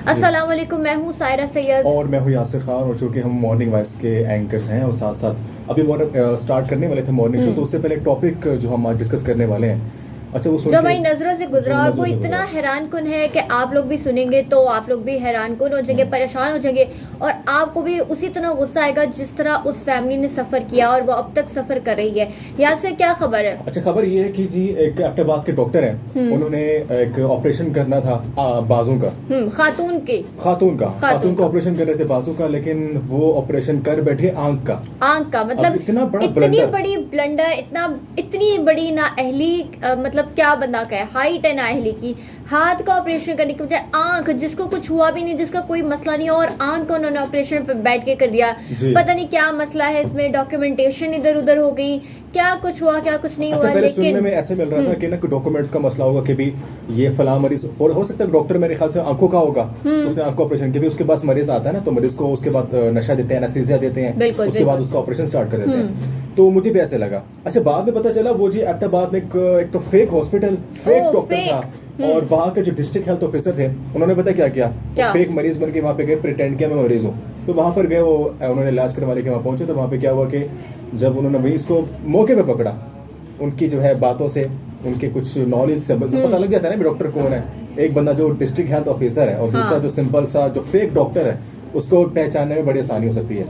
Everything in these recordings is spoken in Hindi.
अस्सलाम वालेकुम, मैं हूँ सायरा सैयद और मैं हूँ यासिर खान। और चूँकि हम मॉर्निंग वॉइस के एंकर्स हैं और साथ साथ अभी स्टार्ट करने वाले थे मॉर्निंग शो, तो उससे पहले टॉपिक जो हम आज डिस्कस करने वाले हैं, अच्छा वो सुन जो के हमारी नजरों से गुजरा, और वो नज़रों से इतना गुजरा। हैरान कुन है कि आप लोग भी सुनेंगे तो आप लोग भी हैरान कुन हो जाएंगे, परेशान हो जाएंगे, और आपको भी उसी तरह गुस्सा आएगा जिस तरह उस फैमिली ने सफर किया और वो अब तक सफर कर रही है। यहाँ से क्या खबर है? अच्छा, खबर ये है कि जी एक अहमदाबाद के डॉक्टर हैं, उन्होंने एक ऑपरेशन करना था बाजू का। खातून का ऑपरेशन कर रहे थे बाजू का, लेकिन वो ऑपरेशन कर बैठे आंख का। मतलब इतना बड़ा इतनी ब्लंडर। बड़ी ब्लंडर, इतनी बड़ी नाअहली, मतलब क्या बंदा का है, हाइट है नाअहली की। हाथ का ऑपरेशन करने के बजाय आंख, जिसको कुछ हुआ भी नहीं, जिसका कोई मसला नहीं, और आंख का उन्होंने ऑपरेशन पे बैठ के कर दिया। पता नहीं क्या मसला है इसमें, डॉक्यूमेंटेशन इधर उधर हो गई, क्या कुछ हुआ क्या कुछ नहीं अच्छा, हुआ। पहले लेकिन सुनने में ऐसे मिल रहा था कि ना डॉक्यूमेंट्स का मसला होगा कि भी ये फला मरीज, और हो सकता है डॉक्टर मेरे ख्याल से आंखों का होगा, उसने आंख का ऑपरेशन किया, उसके पास मरीज आता है ना, तो मरीज को उसके बाद नशा देते हैं, एनेस्थीसिया देते हैं, उसके बाद उसका ऑपरेशन स्टार्ट कर देते हैं। तो मुझे भी ऐसे लगा। अच्छा, बाद में पता चला वो जी अहमदाबाद में एक तो फेक हॉस्पिटल, फेक डॉक्टर था, और वहाँ के जो डिस्ट्रिक्ट हेल्थ ऑफिसर थे उन्होंने पता क्या किया, फेक मरीज बन के वहाँ पे गए, प्रिटेंड किया मैं मरीज हूँ। तो वहाँ पर गए, वो उन्होंने इलाज करवाने के वहाँ पहुंचे, तो वहाँ पे क्या हुआ कि जब उन्होंने वही इसको मौके पे पकड़ा, उनकी जो है बातों से, उनके कुछ नॉलेज से पता लग जाता है ना डॉक्टर कौन है। एक बंदा जो डिस्ट्रिक्ट हेल्थ ऑफिसर है और दूसरा जो सिंपल सा जो फेक डॉक्टर है, उसको पहचानने में बड़ी आसानी हो सकती है।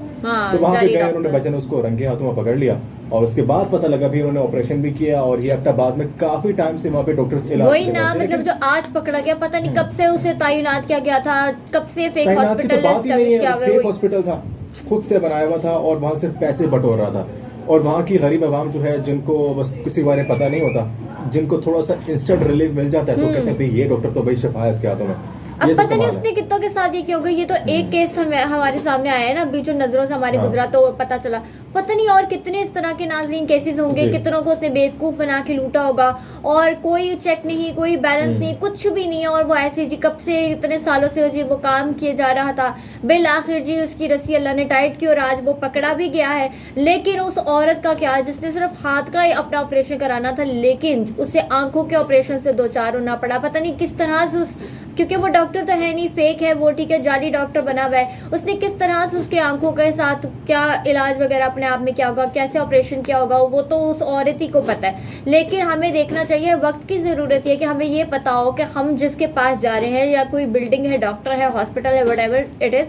तो वहाँ पे गए, उन्होंने बचन उसको रंगे हाथों में पकड़ लिया, और उसके बाद पता लगा भी उन्होंने ऑपरेशन भी किया, और ये अहमदाबाद में काफी टाइम से वहाँ पे डॉक्टर्स इलाज वही ना, मतलब जो आज पकड़ा गया, पता नहीं कब से उसे तैनात किया गया था, कब से फेक हॉस्पिटल फेक हॉस्पिटल था, खुद से बनाया हुआ था, और वहाँ से पैसे बटोर रहा था। और वहाँ की गरीब आवाम जो है, जिनको बस किसी बारे में पता नहीं होता, जिनको थोड़ा सा इंस्टेंट रिलीफ मिल जाता है, तो कहते हैं भाई ये डॉक्टर तो भाई शिफा है इसके हाथों में। अब ये तो पता नहीं उसने कितनों के साथ ये क्यों गई। ये तो एक केस हमारे सामने आया है ना अभी, जो नजरों से हमारे गुजरा, तो पता चला। पता नहीं और कितने इस तरह के नाज़रीन केसेस होंगे, कितनों को उसने बेवकूफ बना के लूटा होगा, और कोई चेक नहीं, कोई बैलेंस नहीं, कुछ भी नहीं है, और वो ऐसे जी कब से इतने सालों से जी वो काम किए जा रहा था। बिल आखिर जी उसकी रस्सी अल्लाह ने टाइट की और आज वो पकड़ा भी गया है। लेकिन उस औरत का क्या, जिसने सिर्फ हाथ का ही अपना ऑपरेशन कराना था, लेकिन उसे आंखों के ऑपरेशन से दो चार होना पड़ा। पता नहीं किस तरह से क्योंकि वो डॉक्टर तो है नहीं, फेक है वो, ठीक है, जाली डॉक्टर बना हुआ है, उसने किस तरह से उसके आंखों के साथ क्या इलाज वगैरह अपने आप में क्या होगा, कैसे ऑपरेशन किया होगा, वो तो उस औरत ही को पता है। लेकिन हमें देखना चाहिए, वक्त की जरूरत है कि हमें ये पता हो कि हम जिसके पास जा रहे हैं, या कोई बिल्डिंग है, डॉक्टर है, हॉस्पिटल है, व्हाटएवर इट इज,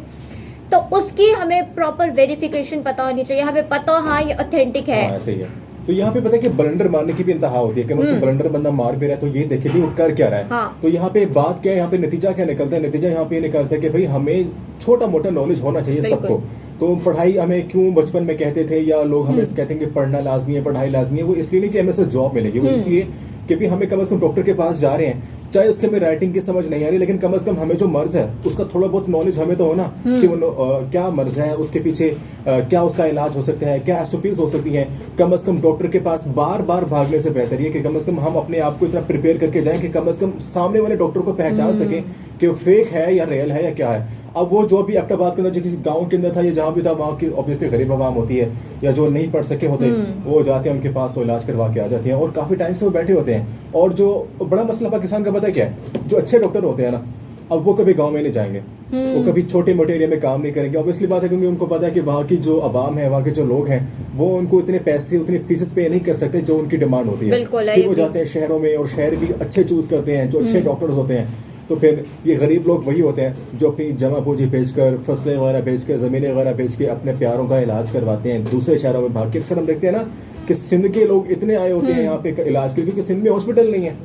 तो उसकी हमें प्रॉपर वेरिफिकेशन पता होनी चाहिए, हमें पता हो हाँ ये ऑथेंटिक है। ऐसे ही है। तो यहाँ पे पता है कि ब्लंडर मारने की भी इंतहा होती है कि मतलब ब्लंडर बंदा मार भी रहा है, तो ये देखे भी वो कर क्या रहा है। तो यहाँ पे बात क्या है, यहाँ पे नतीजा क्या निकलता है? नतीजा यहाँ पे ये निकलता है कि भाई हमें छोटा मोटा नॉलेज होना चाहिए सबको। तो पढ़ाई हमें क्यों बचपन में कहते थे, या लोग हमें कहते हैं कि पढ़ना लाजमी है, पढ़ाई लाजमी है, वो इसलिए नहीं कि हमें सिर्फ जॉब मिलेगी, वो इसलिए कि भी हमें कम से कम डॉक्टर के पास जा रहे हैं, चाहे उसके में राइटिंग की समझ नहीं आ रही, लेकिन कम से कम हमें जो मर्ज है उसका थोड़ा बहुत नॉलेज हमें तो हो ना, कि वो क्या मर्ज है, उसके पीछे क्या उसका इलाज हो सकता है, क्या एसओपीज हो सकती है। कम से कम डॉक्टर के पास बार बार भागने से बेहतर है कि कम से कम हम अपने आप को इतना प्रिपेयर करके जाएं कि कम से कम सामने वाले डॉक्टर को पहचान सके कि वो फेक है या रियल है या क्या है। अब वो जो भी अहमदाबाद के अंदर जो किसी गांव के अंदर था या जहां भी था, वहां की ऑब्वियसली गरीब आवाम होती है, या जो नहीं पढ़ सके होते, वो जाते हैं उनके पास, वो इलाज करवा के आ जाती हैं, और काफी टाइम से वो बैठे होते हैं। और जो बड़ा मसला पाकिस्तान का पता क्या है, जो अच्छे डॉक्टर होते हैं ना, अब वो कभी गांव में नहीं जाएंगे, वो कभी छोटे मोटे एरिया में काम नहीं करेंगे। ऑब्वियसली बात है, क्योंकि उनको पता है कि वहाँ की जो आवाम है, वहाँ के जो लोग हैं, वो उनको इतने पैसे, उतनी फीसेस पे नहीं कर सकते जो उनकी डिमांड होती है। फिर वो जाते हैं शहरों में, और शहर भी अच्छे चूज करते हैं जो अच्छे डॉक्टर्स होते हैं। तो फिर ये गरीब लोग वही होते हैं जो अपनी जमा पूंजी बेचकर, फसलें वगैरह बेचकर, ज़मीनें वगैरह बेच के अपने प्यारों का इलाज करवाते हैं दूसरे शहरों में भाग के। अक्सर हम देखते हैं ना कि सिंध के लोग इतने आए होते हैं यहाँ पे इलाज के, क्योंकि सिंध में हॉस्पिटल नहीं है,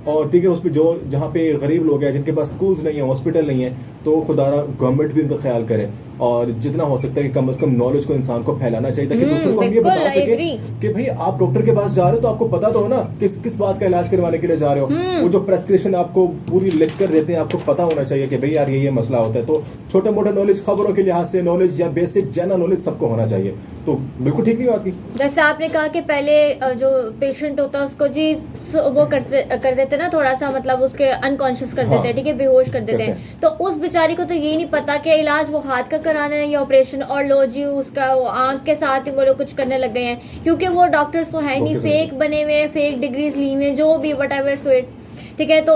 और ठीक है उस पर जो जहाँ पे गरीब लोग हैं, जिनके पास स्कूल्स नहीं है, हॉस्पिटल नहीं है, तो खुदारा गवर्नमेंट भी उनका ख्याल करे, और जितना हो सकता है कि कम से कम नॉलेज को इंसान को फैलाना चाहिए, ताकि दूसरों को हम ये बता सके कि भाई आप डॉक्टर के पास जा रहे हो तो आपको पता तो हो ना किस बात का इलाज करवाने के लिए जा रहे हो। वो जो प्रेस्क्रिप्शन आपको पूरी लिख कर देते हैं, आपको पता होना चाहिए कि भाई यार ये मसला होता है। तो छोटा मोटा नॉलेज, खबरों के लिहाज से नॉलेज, या बेसिक जनरल नॉलेज सबको होना चाहिए। तो बिल्कुल ठीक नहीं बात की। जैसे आपने कहा कि पहले जो पेशेंट होता है उसको जी वो कर देते ना, थोड़ा सा मतलब उसके अनकॉन्शियस कर देते हैं, ठीक है, बेहोश कर देते हैं। तो उस बेचारी को तो यही नहीं पता कि इलाज वो हाथ का कराना है या ऑपरेशन, और लो जी उसका वो आंख के साथ ही वो लोग कुछ करने लग गए हैं, क्योंकि वो डॉक्टर्स तो है नहीं, फेक बने हुए, फेक डिग्रीज ली हुई, जो भी व्हाटएवर सो इट, ठीक है। तो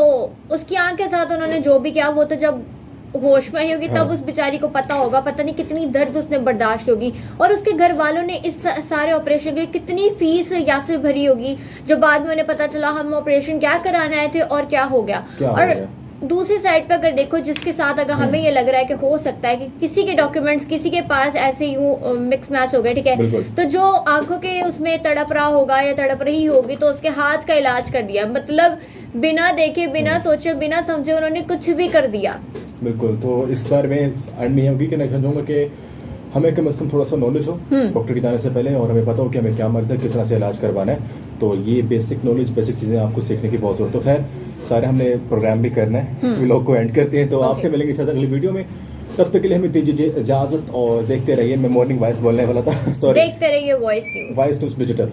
उसकी आंख के साथ उन्होंने जो भी किया, वो तो जब होश में आई होगी हाँ। तब उस बेचारी को पता होगा, पता नहीं कितनी दर्द उसने बर्दाश्त होगी, और उसके घर वालों ने इस सारे ऑपरेशन की कितनी फीस यासिर भरी होगी, जो बाद में उन्हें पता चला हम ऑपरेशन क्या कराने आए थे और क्या हो गया। क्या हो और गया? दूसरी साइड पे अगर देखो, जिसके साथ अगर हमें ये लग रहा है कि हो सकता है कि किसी के डॉक्यूमेंट्स किसी के पास ऐसे यूं मिक्स मैच हो गए, ठीक है, बिल्कुल। तो जो आंखों के उसमें तड़प रहा होगा या तड़प रही होगी तो उसके हाथ का इलाज कर दिया, मतलब बिना देखे बिना सोचे बिना समझे उन्होंने कुछ भी कर दिया। बिल्कुल। तो इस बार में एंड में होगी कि मैं चाहूँगा कि हमें कम से कम थोड़ा सा नॉलेज हो डॉक्टर के जाने से पहले, और हमें पता हो कि हमें क्या मर्ज है, किस तरह से इलाज करवाना है। तो ये बेसिक नॉलेज, बेसिक चीज़ें आपको सीखने की बहुत जरूरत है। तो खैर सारे हमने प्रोग्राम भी करना है, व्लॉग को एंड करते हैं। तो आपसे मिलेंगे शायद अगली वीडियो में, तब तक के लिए हमें दीजिए इजाजत और देखते रहिए। मैं मॉर्निंग वॉइस बोलने वाला था, सॉरी, देखते रहिए voice news. Voice news digital.